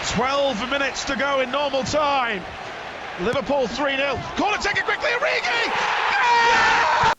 12 minutes to go in normal time. Liverpool 3-0. Corner taken quickly, Origi! Yeah!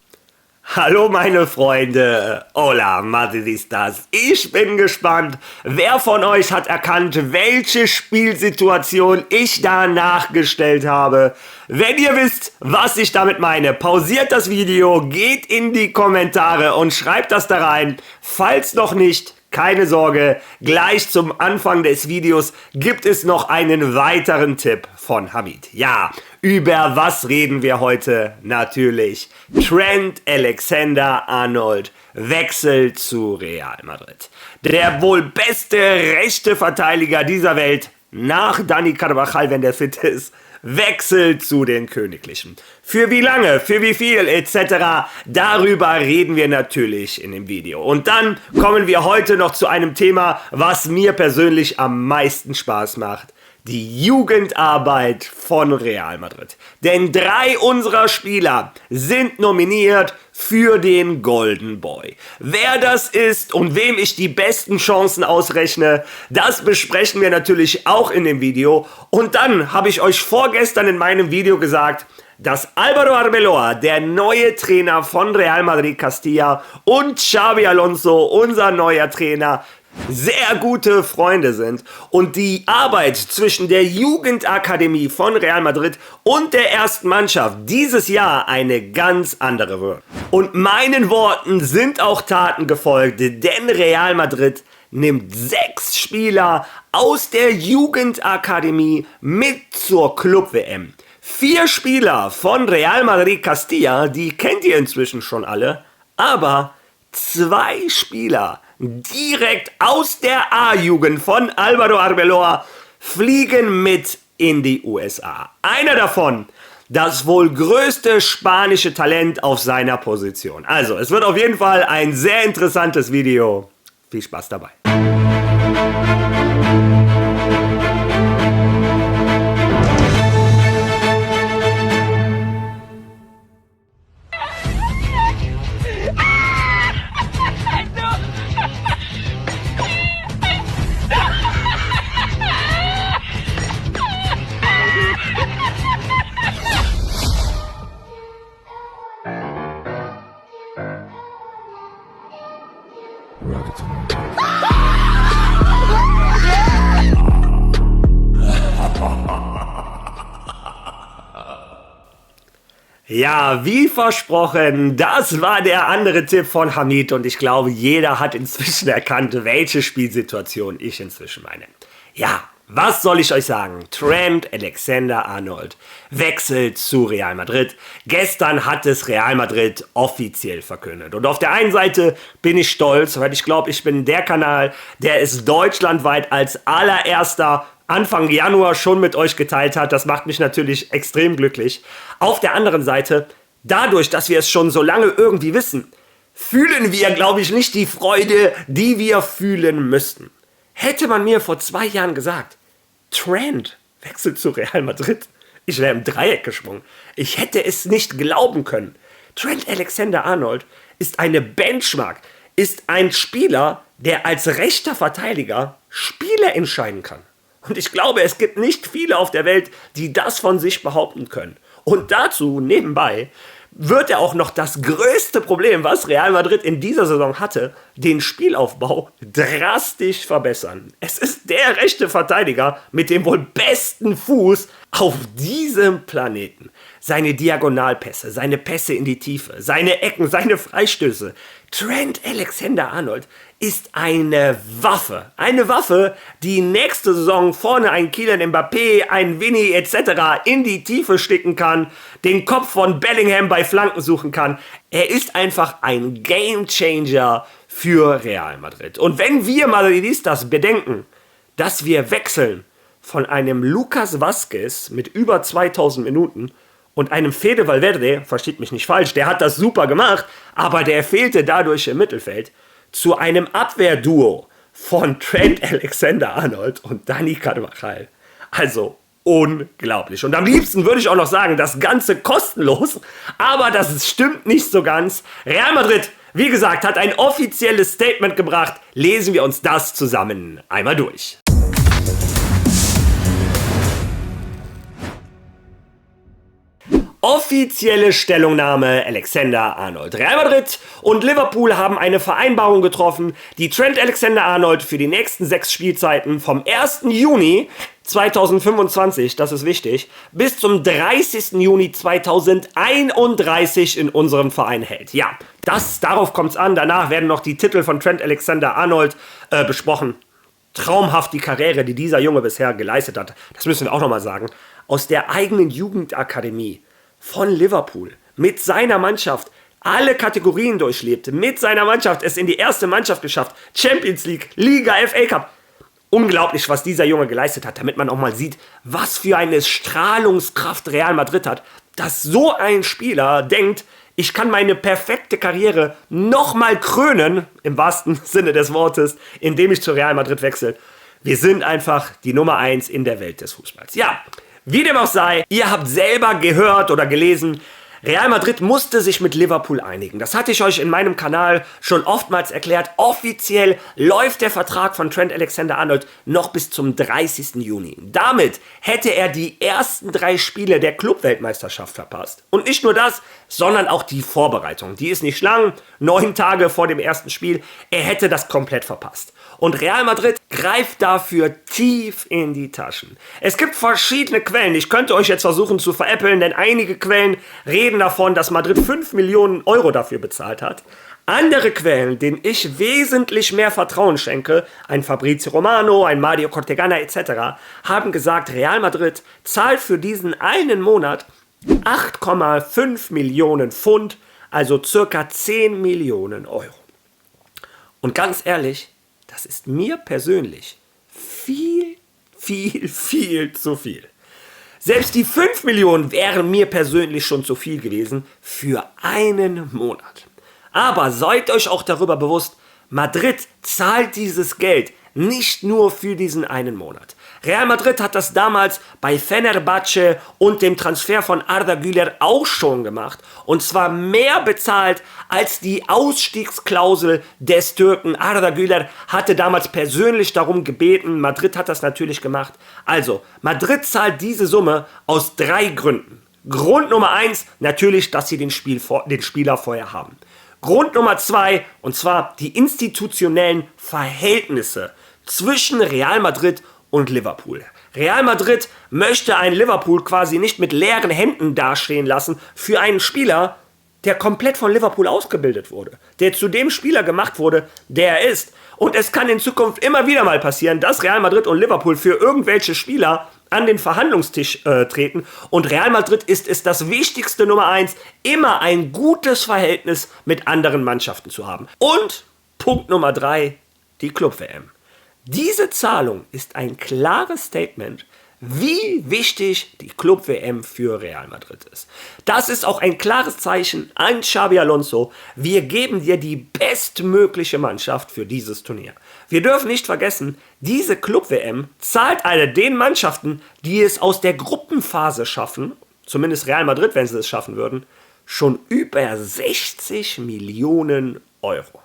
Hallo meine Freunde, hola Madridistas, ich bin gespannt, wer von euch hat erkannt, welche Spielsituation ich da nachgestellt habe. Wenn ihr wisst, was ich damit meine, pausiert das Video, geht in die Kommentare und schreibt das da rein. Falls noch nicht, keine Sorge, gleich zum Anfang des Videos gibt es noch einen weiteren Tipp von Hamid. Ja, über was reden wir heute? Natürlich Trent Alexander-Arnold wechselt zu Real Madrid. Der wohl beste rechte Verteidiger dieser Welt, nach Dani Carvajal, wenn der fit ist, wechselt zu den Königlichen. Für wie lange, für wie viel etc. Darüber reden wir natürlich in dem Video. Und dann kommen wir heute noch zu einem Thema, was mir persönlich am meisten Spaß macht. Die Jugendarbeit von Real Madrid. Denn 3 unserer Spieler sind nominiert für den Golden Boy. Wer das ist und wem ich die besten Chancen ausrechne, das besprechen wir natürlich auch in dem Video. Und dann habe ich euch vorgestern in meinem Video gesagt, dass Álvaro Arbeloa, der neue Trainer von Real Madrid Castilla, und Xabi Alonso, unser neuer Trainer, sehr gute Freunde sind und die Arbeit zwischen der Jugendakademie von Real Madrid und der ersten Mannschaft dieses Jahr eine ganz andere wird. Und meinen Worten sind auch Taten gefolgt, denn Real Madrid nimmt 6 Spieler aus der Jugendakademie mit zur Club-WM. 4 Spieler von Real Madrid Castilla, die kennt ihr inzwischen schon alle, aber 2 Spieler direkt aus der A-Jugend von Álvaro Arbeloa fliegen mit in die USA. Einer davon, das wohl größte spanische Talent auf seiner Position. Also, es wird auf jeden Fall ein sehr interessantes Video. Viel Spaß dabei. Ja, wie versprochen, das war der andere Tipp von Hamid und ich glaube, jeder hat inzwischen erkannt, welche Spielsituation ich inzwischen meine. Ja, was soll ich euch sagen? Trent Alexander-Arnold wechselt zu Real Madrid. Gestern hat es Real Madrid offiziell verkündet. Und auf der einen Seite bin ich stolz, weil ich glaube, ich bin der Kanal, der es deutschlandweit als allererster Anfang Januar schon mit euch geteilt hat. Das macht mich natürlich extrem glücklich. Auf der anderen Seite, dadurch, dass wir es schon so lange irgendwie wissen, fühlen wir, glaube ich, nicht die Freude, die wir fühlen müssten. Hätte man mir vor 2 Jahren gesagt, Trent wechselt zu Real Madrid, ich wäre im Dreieck gesprungen. Ich hätte es nicht glauben können. Trent Alexander-Arnold ist eine Benchmark, ist ein Spieler, der als rechter Verteidiger Spiele entscheiden kann. Und ich glaube, es gibt nicht viele auf der Welt, die das von sich behaupten können. Und dazu, nebenbei, wird er auch noch das größte Problem, was Real Madrid in dieser Saison hatte, den Spielaufbau drastisch verbessern. Es ist der rechte Verteidiger mit dem wohl besten Fuß auf diesem Planeten. Seine Diagonalpässe, seine Pässe in die Tiefe, seine Ecken, seine Freistöße. Trent Alexander-Arnold ist eine Waffe. Eine Waffe, die nächste Saison vorne ein Kylian Mbappé, ein Vinny etc. in die Tiefe sticken kann, den Kopf von Bellingham bei Flanken suchen kann. Er ist einfach ein Gamechanger für Real Madrid. Und wenn wir Madridistas bedenken, dass wir wechseln von einem Lucas Vázquez mit über 2000 Minuten und einem Fede Valverde, versteht mich nicht falsch, der hat das super gemacht, aber der fehlte dadurch im Mittelfeld, zu einem Abwehrduo von Trent Alexander-Arnold und Dani Carvajal. Also unglaublich. Und am liebsten würde ich auch noch sagen, das Ganze kostenlos, aber das stimmt nicht so ganz. Real Madrid, wie gesagt, hat ein offizielles Statement gebracht. Lesen wir uns das zusammen einmal durch. Offizielle Stellungnahme Alexander-Arnold. Real Madrid und Liverpool haben eine Vereinbarung getroffen, die Trent Alexander-Arnold für die nächsten 6 Spielzeiten vom 1. Juni 2025, das ist wichtig, bis zum 30. Juni 2031 in unserem Verein hält. Ja, darauf kommt es an. Danach werden noch die Titel von Trent Alexander-Arnold besprochen. Traumhaft die Karriere, die dieser Junge bisher geleistet hat. Das müssen wir auch nochmal sagen. Aus der eigenen Jugendakademie von Liverpool mit seiner Mannschaft alle Kategorien durchlebt, mit seiner Mannschaft es in die erste Mannschaft geschafft, Champions League, Liga, FA Cup. Unglaublich, was dieser Junge geleistet hat, damit man auch mal sieht, was für eine Strahlungskraft Real Madrid hat, dass so ein Spieler denkt, ich kann meine perfekte Karriere nochmal krönen, im wahrsten Sinne des Wortes, indem ich zu Real Madrid wechsle. Wir sind einfach die Nummer 1 in der Welt des Fußballs. Ja, wie dem auch sei, ihr habt selber gehört oder gelesen, Real Madrid musste sich mit Liverpool einigen. Das hatte ich euch in meinem Kanal schon oftmals erklärt. Offiziell läuft der Vertrag von Trent Alexander-Arnold noch bis zum 30. Juni. Damit hätte er die ersten 3 Spiele der Clubweltmeisterschaft verpasst. Und nicht nur das, sondern auch die Vorbereitung. Die ist nicht lang, 9 Tage vor dem ersten Spiel. Er hätte das komplett verpasst. Und Real Madrid greift dafür tief in die Taschen. Es gibt verschiedene Quellen. Ich könnte euch jetzt versuchen zu veräppeln, denn einige Quellen reden davon, dass Madrid 5 Millionen Euro dafür bezahlt hat. Andere Quellen, denen ich wesentlich mehr Vertrauen schenke, ein Fabrizio Romano, ein Mario Cortegana etc., haben gesagt, Real Madrid zahlt für diesen einen Monat 8,5 Millionen Pfund, also circa 10 Millionen Euro. Und ganz ehrlich, das ist mir persönlich viel zu viel. Selbst die 5 Millionen wären mir persönlich schon zu viel gewesen für einen Monat. Aber seid euch auch darüber bewusst, Madrid zahlt dieses Geld nicht nur für diesen einen Monat. Real Madrid hat das damals bei Fenerbahce und dem Transfer von Arda Güler auch schon gemacht. Und zwar mehr bezahlt als die Ausstiegsklausel des Türken. Arda Güler hatte damals persönlich darum gebeten. Madrid hat das natürlich gemacht. Also, Madrid zahlt diese Summe aus 3 Gründen. Grund Nummer 1, natürlich, dass sie den Spieler vorher haben. Grund Nummer 2, und zwar die institutionellen Verhältnisse zwischen Real Madrid und Liverpool. Real Madrid möchte ein Liverpool quasi nicht mit leeren Händen dastehen lassen für einen Spieler, der komplett von Liverpool ausgebildet wurde, der zu dem Spieler gemacht wurde, der er ist. Und es kann in Zukunft immer wieder mal passieren, dass Real Madrid und Liverpool für irgendwelche Spieler an den Verhandlungstisch treten. Und Real Madrid ist es das wichtigste Nummer 1, immer ein gutes Verhältnis mit anderen Mannschaften zu haben. Und Punkt Nummer 3, die Club-WM. Diese Zahlung ist ein klares Statement, wie wichtig die Club-WM für Real Madrid ist. Das ist auch ein klares Zeichen an Xabi Alonso. Wir geben dir die bestmögliche Mannschaft für dieses Turnier. Wir dürfen nicht vergessen, diese Club-WM zahlt den Mannschaften, die es aus der Gruppenphase schaffen, zumindest Real Madrid, wenn sie es schaffen würden, schon über 60 Millionen Euro.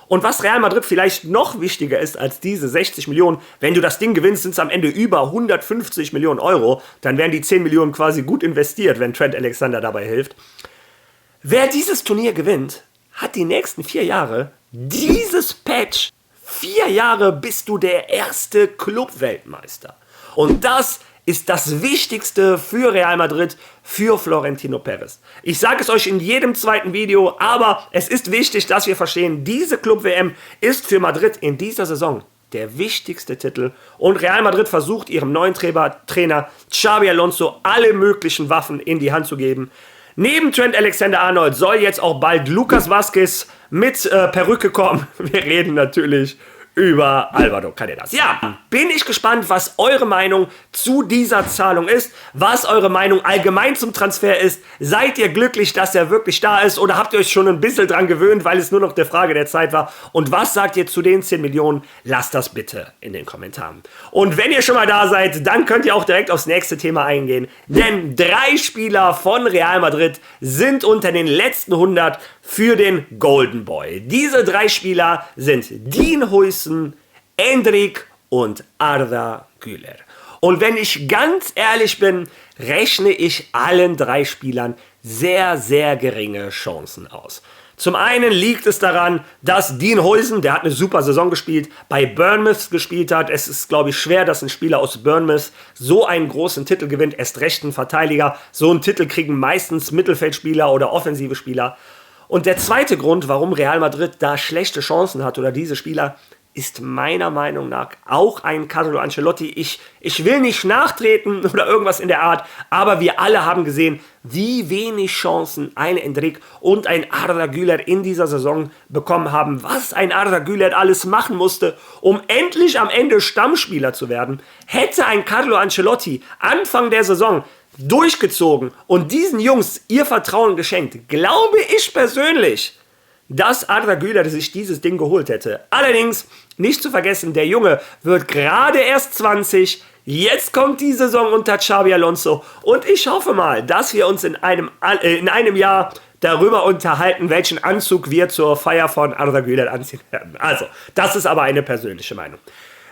Und was Real Madrid vielleicht noch wichtiger ist als diese 60 Millionen, wenn du das Ding gewinnst, sind es am Ende über 150 Millionen Euro, dann wären die 10 Millionen quasi gut investiert, wenn Trent Alexander dabei hilft. Wer dieses Turnier gewinnt, hat die nächsten 4 Jahre dieses Patch. 4 Jahre bist du der erste Club-Weltmeister. Und das ist das Wichtigste für Real Madrid, für Florentino Perez. Ich sage es euch in jedem zweiten Video, aber es ist wichtig, dass wir verstehen, diese Club-WM ist für Madrid in dieser Saison der wichtigste Titel. Und Real Madrid versucht ihrem neuen Trainer Xabi Alonso alle möglichen Waffen in die Hand zu geben. Neben Trent Alexander-Arnold soll jetzt auch bald Lucas Vázquez mit Perücke kommen. Wir reden natürlich über Álvaro Carreras. Ja, bin ich gespannt, was eure Meinung zu dieser Zahlung ist, was eure Meinung allgemein zum Transfer ist. Seid ihr glücklich, dass er wirklich da ist, oder habt ihr euch schon ein bisschen dran gewöhnt, weil es nur noch der Frage der Zeit war? Und was sagt ihr zu den 10 Millionen? Lasst das bitte in den Kommentaren. Und wenn ihr schon mal da seid, dann könnt ihr auch direkt aufs nächste Thema eingehen, denn 3 Spieler von Real Madrid sind unter den letzten 100 für den Golden Boy. Diese 3 Spieler sind Dean Huijsen, Endrick und Arda Güler. Und wenn ich ganz ehrlich bin, rechne ich allen 3 Spielern sehr, sehr geringe Chancen aus. Zum einen liegt es daran, dass Dean Huijsen, der hat eine super Saison gespielt, bei Bournemouth gespielt hat. Es ist, glaube ich, schwer, dass ein Spieler aus Bournemouth so einen großen Titel gewinnt, erst recht ein Verteidiger. So einen Titel kriegen meistens Mittelfeldspieler oder offensive Spieler. Und der zweite Grund, warum Real Madrid da schlechte Chancen hat oder diese Spieler, ist meiner Meinung nach auch ein Carlo Ancelotti. Ich will nicht nachtreten oder irgendwas in der Art, aber wir alle haben gesehen, wie wenig Chancen ein Endrick und ein Arda Güler in dieser Saison bekommen haben. Was ein Arda Güler alles machen musste, um endlich am Ende Stammspieler zu werden. Hätte ein Carlo Ancelotti Anfang der Saison durchgezogen und diesen Jungs ihr Vertrauen geschenkt, glaube ich persönlich, dass Arda Güler sich dieses Ding geholt hätte. Allerdings, nicht zu vergessen, der Junge wird gerade erst 20, jetzt kommt die Saison unter Xabi Alonso und ich hoffe mal, dass wir uns in einem Jahr darüber unterhalten, welchen Anzug wir zur Feier von Arda Güler anziehen werden. Also, das ist aber eine persönliche Meinung.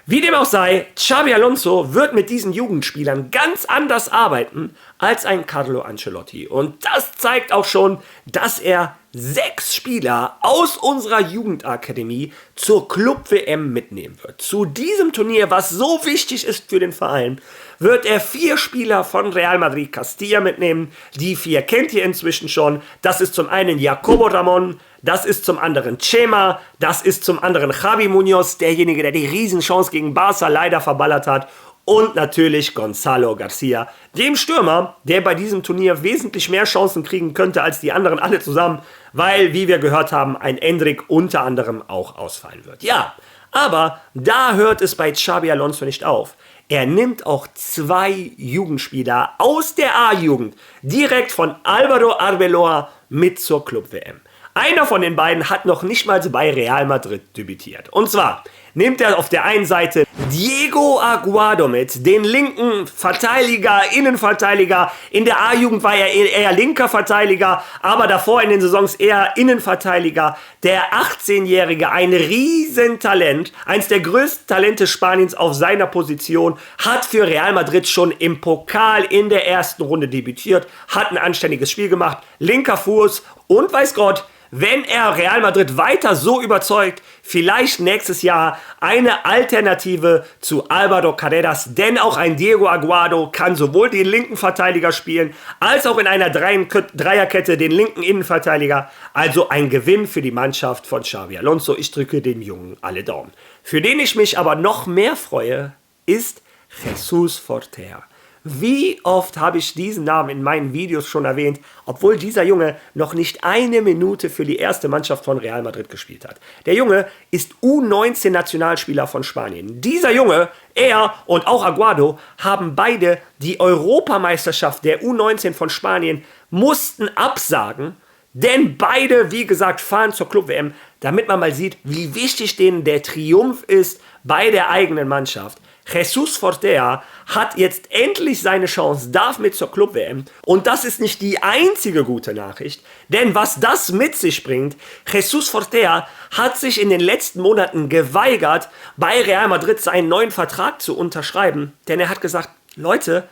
Wie dem auch sei, Xabi Alonso wird mit diesen Jugendspielern ganz anders arbeiten als ein Carlo Ancelotti. Und das zeigt auch schon, dass er 6 Spieler aus unserer Jugendakademie zur Club-WM mitnehmen wird. Zu diesem Turnier, was so wichtig ist für den Verein, wird er 4 Spieler von Real Madrid Castilla mitnehmen. Die 4 kennt ihr inzwischen schon. Das ist zum einen Jacobo Ramon, das ist zum anderen Chema, das ist zum anderen Javi Munoz, derjenige, der die Riesenchance gegen Barca leider verballert hat. Und natürlich Gonzalo Garcia, dem Stürmer, der bei diesem Turnier wesentlich mehr Chancen kriegen könnte als die anderen alle zusammen, weil, wie wir gehört haben, ein Endrick unter anderem auch ausfallen wird. Ja, aber da hört es bei Xabi Alonso nicht auf. Er nimmt auch 2 Jugendspieler aus der A-Jugend direkt von Álvaro Arbeloa mit zur Club-WM. Einer von den beiden hat noch nicht mal bei Real Madrid debütiert. Und zwar nimmt er auf der einen Seite Diego Aguado mit, den linken Verteidiger, Innenverteidiger. In der A-Jugend war er eher linker Verteidiger, aber davor in den Saisons eher Innenverteidiger. Der 18-Jährige, ein Riesentalent, eins der größten Talente Spaniens auf seiner Position, hat für Real Madrid schon im Pokal in der ersten Runde debütiert, hat ein anständiges Spiel gemacht, linker Fuß und weiß Gott, wenn er Real Madrid weiter so überzeugt, vielleicht nächstes Jahr eine Alternative zu Álvaro Carreras, denn auch ein Diego Aguado kann sowohl den linken Verteidiger spielen, als auch in einer Dreierkette den linken Innenverteidiger. Also ein Gewinn für die Mannschaft von Xabi Alonso. Ich drücke dem Jungen alle Daumen. Für den ich mich aber noch mehr freue, ist Jesús Fortea. Wie oft habe ich diesen Namen in meinen Videos schon erwähnt, obwohl dieser Junge noch nicht eine Minute für die erste Mannschaft von Real Madrid gespielt hat. Der Junge ist U19-Nationalspieler von Spanien. Dieser Junge, er und auch Aguado, haben beide die Europameisterschaft der U19 von Spanien mussten absagen, denn beide, wie gesagt, fahren zur Club-WM, damit man mal sieht, wie wichtig denen der Triumph ist bei der eigenen Mannschaft. Jesús Fortea hat jetzt endlich seine Chance, darf mit zur Club-WM. Und das ist nicht die einzige gute Nachricht, denn was das mit sich bringt, Jesús Fortea hat sich in den letzten Monaten geweigert, bei Real Madrid seinen neuen Vertrag zu unterschreiben, denn er hat gesagt, Leute,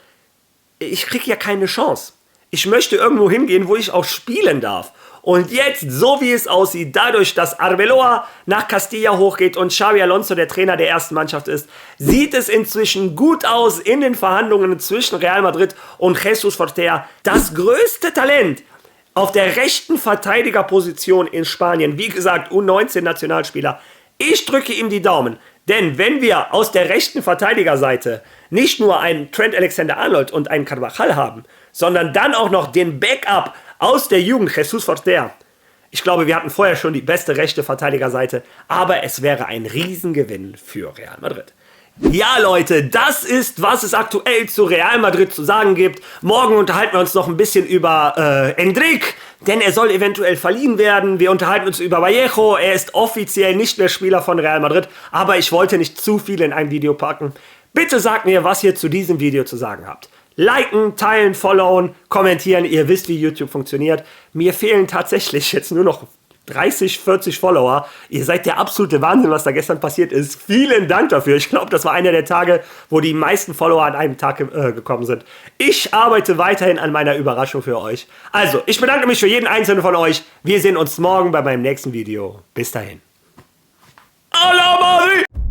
ich kriege ja keine Chance. Ich möchte irgendwo hingehen, wo ich auch spielen darf. Und jetzt, so wie es aussieht, dadurch, dass Arbeloa nach Castilla hochgeht und Xabi Alonso der Trainer der ersten Mannschaft ist, sieht es inzwischen gut aus in den Verhandlungen zwischen Real Madrid und Jesús Fortea. Das größte Talent auf der rechten Verteidigerposition in Spanien, wie gesagt, U19-Nationalspieler. Ich drücke ihm die Daumen, denn wenn wir aus der rechten Verteidigerseite nicht nur einen Trent Alexander-Arnold und einen Carvajal haben, sondern dann auch noch den Backup aus der Jugend, Jesús Fortea. Ich glaube, wir hatten vorher schon die beste rechte Verteidigerseite, aber es wäre ein Riesengewinn für Real Madrid. Ja, Leute, das ist, was es aktuell zu Real Madrid zu sagen gibt. Morgen unterhalten wir uns noch ein bisschen über Endrick, denn er soll eventuell verliehen werden. Wir unterhalten uns über Vallejo, er ist offiziell nicht mehr Spieler von Real Madrid, aber ich wollte nicht zu viel in ein Video packen. Bitte sagt mir, was ihr zu diesem Video zu sagen habt. Liken, teilen, followen, kommentieren. Ihr wisst, wie YouTube funktioniert. Mir fehlen tatsächlich jetzt nur noch 30, 40 Follower. Ihr seid der absolute Wahnsinn, was da gestern passiert ist. Vielen Dank dafür. Ich glaube, das war einer der Tage, wo die meisten Follower an einem Tag gekommen sind. Ich arbeite weiterhin an meiner Überraschung für euch. Also, ich bedanke mich für jeden einzelnen von euch. Wir sehen uns morgen bei meinem nächsten Video. Bis dahin. Allah Mari!